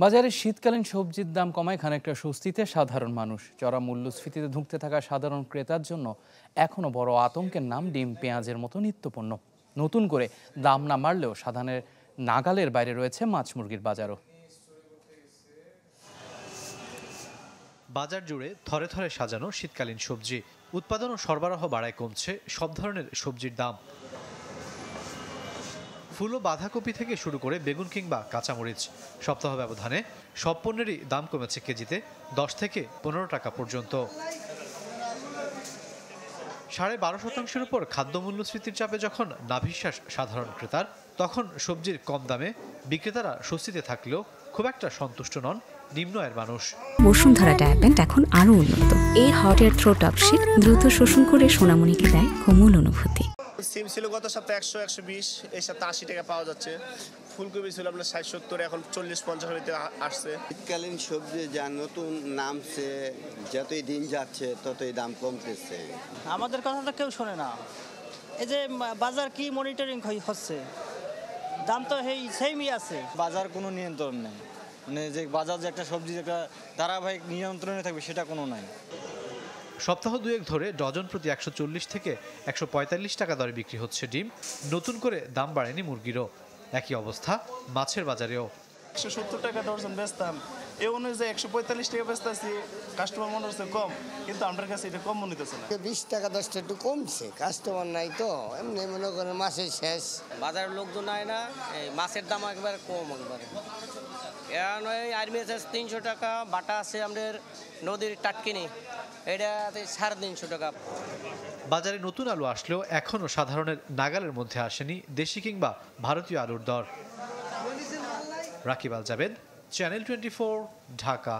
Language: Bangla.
বাজারে শীতকালীন সবজির দাম কমায় খানিকটা স্বস্তিতে সাধারণ মানুষ। চড়া মূল্যস্ফীতিতে ধুঁকতে থাকা সাধারণ ক্রেতার জন্য এখনো বড় আতঙ্কের নাম ডিম, পেঁয়াজের মতো নিত্যপণ্য। নতুন করে দাম না বাড়লেও সাধারণের নাগালের বাইরে রয়েছে মাছ মুরগির বাজারও। বাজার জুড়ে থরে থরে সাজানো শীতকালীন সবজি। উৎপাদন ও সরবরাহ বাড়ায় কমছে সব ধরনের সবজির দাম। ফুল ও বাঁধাকপি থেকে শুরু করে বেগুন কিংবা কাঁচামরিচ, সপ্তাহ ব্যবধানে সব পণ্যেরই দাম কমেছে কেজিতে 10 থেকে 15 টাকা পর্যন্ত। 12.5% উপর খাদ্য মূল্যস্ফীতির চাপে যখন নাভিশ্বাস সাধারণ ক্রেতার, তখন সবজির কম দামে বিক্রেতারা স্বস্তিতে থাকলেও খুব একটা সন্তুষ্ট নন নিম্ন আয়ের মানুষ। বসুন্ধরা ডায়াপেন্ট এখন আরো উন্নত। এই হট এয়ার থ্রো টপ শীত দ্রুত শোষণ করে সোনামণিকে দেয় কোমল অনুভূতি। সিম ছিল গত সপ্তাহে 100-120, এই সপ্তাহে 80 টাকা পাওয়া যাচ্ছে। ফুলকপি ছিল আপনার 60-70, এখন 40-50 হইতে আসছে। শীতকালীন সবজি যা নতুন নামছে, যতই দিন যাচ্ছে ততই দাম কমতেছে। আমাদের কথাটা কেউ শোনে না। এই যে বাজার কি মনিটরিং হচ্ছে, দাম তো সেমই আছে। বাজার কোনো নিয়ন্ত্রণ নেই, মানে যে বাজার যে একটা সবজি একটা ধারাবাহিক নিয়ন্ত্রণে থাকবে সেটা কোনো নাই। সপ্তাহ দুয়েক ধরে ডজন প্রতি 140 থেকে 145 টাকা দরে বিক্রি হচ্ছে ডিম। নতুন করে দাম বাড়েনি মুরগিরও। একই অবস্থা মাছের বাজারেও। 170 টাকা ডজন বেচতাম, এই অনুযায়ী 145 টাকা বেচতেছি। কাস্টমার মনে হচ্ছে কম, কিন্তু আমার কাছে এটা কম মনে হচ্ছে না। 20 টাকা 10 টাকা একটু কমছে, কাস্টমার নাই তো, এমনি মনে করেন মাসের শেষ। বাজারের লোকজন নাই না, এই মাছের দাম একবারে কম। একবারে আর্মি আছে 300 টাকা, বাটা আছে আমাদের নদীর টাটকিনি, এটা 350 টাকা। বাজারে নতুন আলু আসলেও এখনও সাধারণের নাগালের মধ্যে আসেনি দেশি কিংবা ভারতীয় আলুর দর। রাকিব আল জাবেদ, চ্যানেল 24, ঢাকা।